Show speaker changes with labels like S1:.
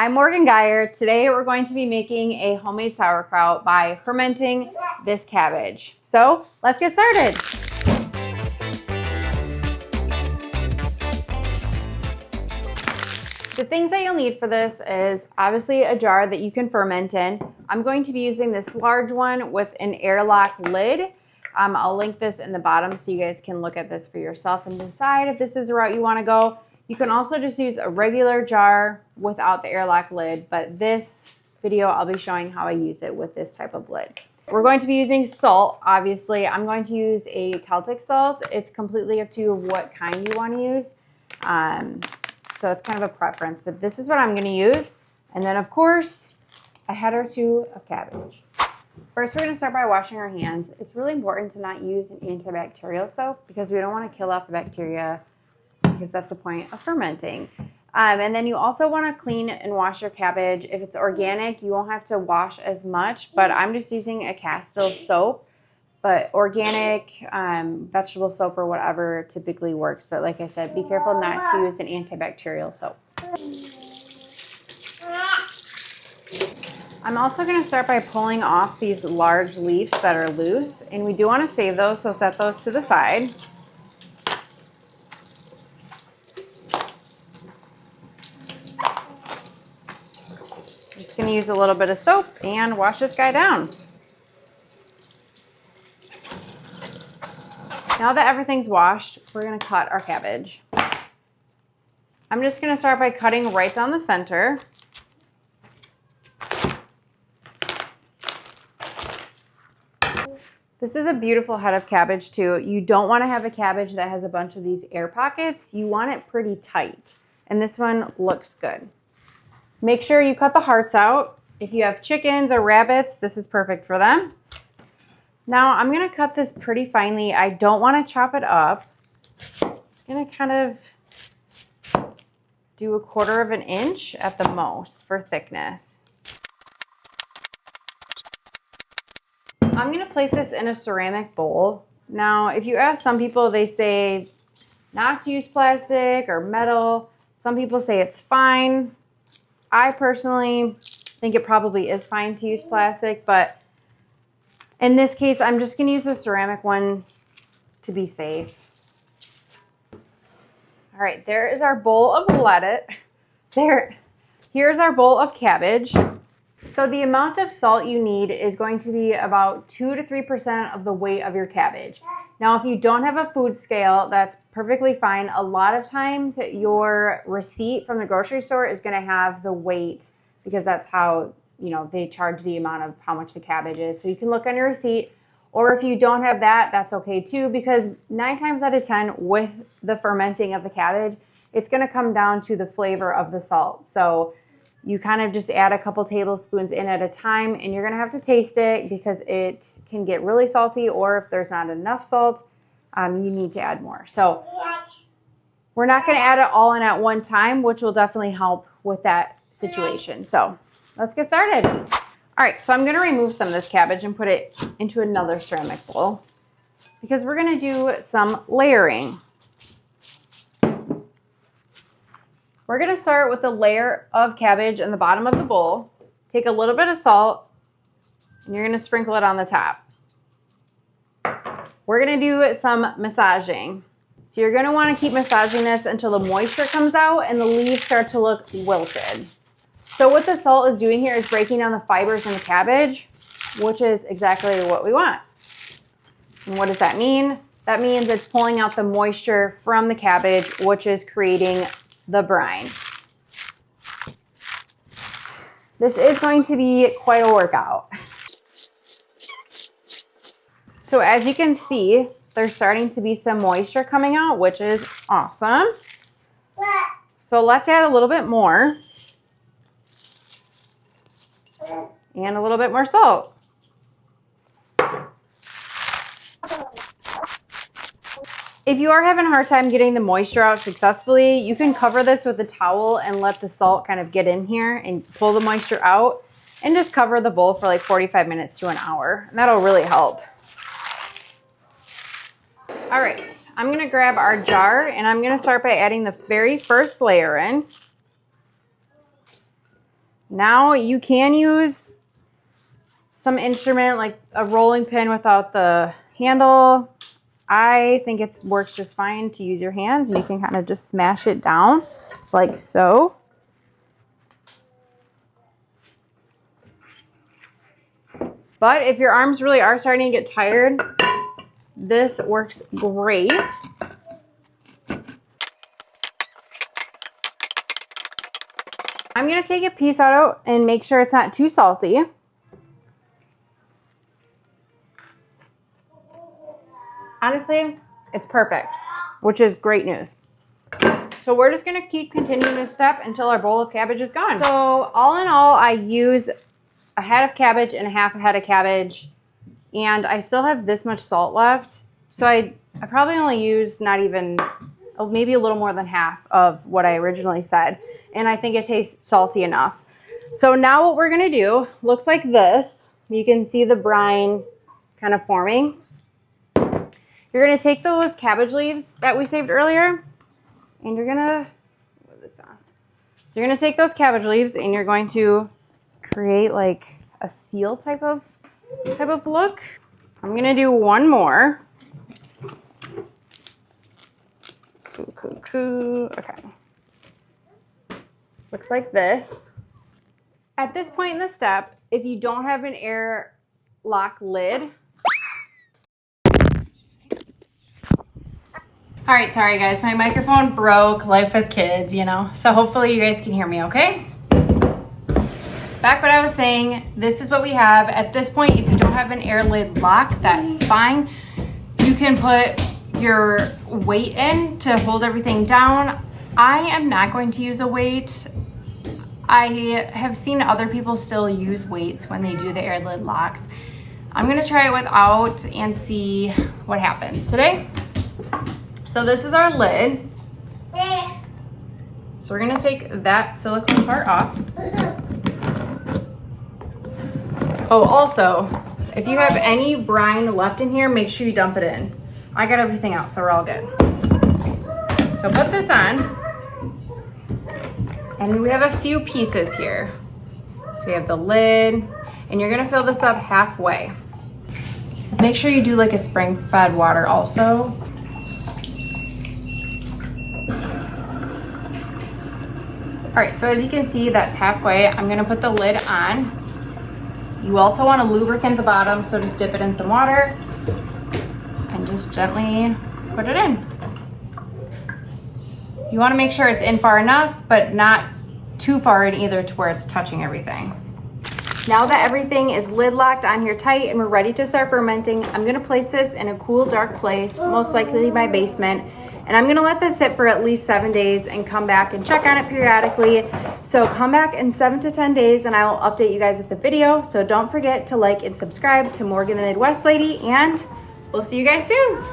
S1: I'm Morgan Geyer. Today we're going to be making a homemade sauerkraut by fermenting this cabbage. So let's get started. The things that you'll need for this is obviously a jar that you can ferment in. I'm going to be using this large one with an airlock lid. I'll link this in the bottom so you guys can look at this for yourself and decide if this is the route you want to go. You can also just use a regular jar without the airlock lid, but this video I'll be showing how I use it with this type of lid. We're going to be using salt, obviously. I'm going to use a Celtic salt. It's completely up to you what kind you want to use. So it's kind of a preference, but this is what I'm going to use. And then of course, a head or two of cabbage. First, we're going to start by washing our hands. It's really important to not use an antibacterial soap because we don't want to kill off the bacteria, because that's the point of fermenting. And then you also want to clean and wash your cabbage. If it's organic, you won't have to wash as much, but I'm just using a Castile soap. But organic vegetable soap or whatever typically works. But like I said, be careful not to use an antibacterial soap. I'm also going to start by pulling off these large leaves that are loose. And we do want to save those, so set those to the side. Just going to use a little bit of soap and wash this guy down. Now that everything's washed, we're going to cut our cabbage. I'm just going to start by cutting right down the center. This is a beautiful head of cabbage too. You don't want to have a cabbage that has a bunch of these air pockets. You want it pretty tight. And this one looks good. Make sure you cut the hearts out. If you have chickens or rabbits, this is perfect for them. Now I'm going to cut this pretty finely. I don't want to chop it up. I'm just going to kind of do 1/4 inch at the most for thickness. I'm going to place this in a ceramic bowl. Now, if you ask some people, they say not to use plastic or metal. Some people say it's fine. I personally think it probably is fine to use plastic, but in this case, I'm just going to use a ceramic one to be safe. All right, there is our bowl of lettuce. Here's our bowl of cabbage. So the amount of salt you need is going to be about 2 to 3% of the weight of your cabbage. Now, if you don't have a food scale, that's perfectly fine. A lot of times your receipt from the grocery store is going to have the weight because that's how, you know, they charge the amount of how much the cabbage is. So you can look on your receipt, or if you don't have that, that's okay too, because 9 times out of 10 with the fermenting of the cabbage, it's going to come down to the flavor of the salt. So you kind of just add a couple tablespoons in at a time, and you're going to have to taste it because it can get really salty, or if there's not enough salt, you need to add more. So we're not going to add it all in at one time, which will definitely help with that situation. So let's get started. All right, so I'm going to remove some of this cabbage and put it into another ceramic bowl because we're going to do some layering. We're going to start with a layer of cabbage in the bottom of the bowl. Take a little bit of salt, and you're going to sprinkle it on the top. We're going to do some massaging. So you're going to want to keep massaging this until the moisture comes out and the leaves start to look wilted. So what the salt is doing here is breaking down the fibers in the cabbage, which is exactly what we want. And what does that mean? That means it's pulling out the moisture from the cabbage, which is creating the brine. This is going to be quite a workout. So as you can see, there's starting to be some moisture coming out, which is awesome. So let's add a little bit more. And a little bit more salt. If you are having a hard time getting the moisture out successfully, you can cover this with a towel and let the salt kind of get in here and pull the moisture out, and just cover the bowl for like 45 minutes to an hour. And that'll really help. All right, I'm going to grab our jar and I'm going to start by adding the very first layer in. Now you can use some instrument like a rolling pin without the handle. I think it works just fine to use your hands, and you can kind of just smash it down like so. But if your arms really are starting to get tired, this works great. I'm gonna take a piece out and make sure it's not too salty. Honestly, it's perfect, which is great news. So we're just gonna keep continuing this step until our bowl of cabbage is gone. So all in all, I use a head of cabbage and a half a head of cabbage, and I still have this much salt left. So I probably only used not even, maybe a little more than half of what I originally said. And I think it tastes salty enough. So now what we're gonna do looks like this. You can see the brine kind of forming. You're gonna take those cabbage leaves that we saved earlier, and you're gonna, move this on. So you're gonna take those cabbage leaves and you're going to create like a seal type of look. I'm gonna do one more. Okay. Looks like this. At this point in the step, if you don't have an airlock lid. All right, sorry guys, my microphone broke, life with kids, you know. So hopefully you guys can hear me okay? Back what I was saying, this is what we have. At this point, if you don't have an air lid lock, that's fine. You can put your weight in to hold everything down. I am not going to use a weight. I have seen other people still use weights when they do the air lid locks. I'm gonna try it without and see what happens today. So this is our lid. So we're gonna take that silicone part off. Oh, also, if you have any brine left in here, make sure you dump it in. I got everything out, so we're all good. So put this on. And we have a few pieces here. So we have the lid, and you're gonna fill this up halfway. Make sure you do like a spring-fed water also. All right, so as you can see, that's halfway. I'm gonna put the lid on. You also wanna lubricant the bottom, so just dip it in some water and just gently put it in. You wanna make sure it's in far enough, but not too far in either to where it's touching everything. Now that everything is lid locked on here tight and we're ready to start fermenting, I'm gonna place this in a cool, dark place, most likely my basement. And I'm gonna let this sit for at least 7 days and come back and check on it periodically. So come back in 7 to 10 days and I will update you guys with the video. So don't forget to like and subscribe to Morgan the Midwest Lady, and we'll see you guys soon.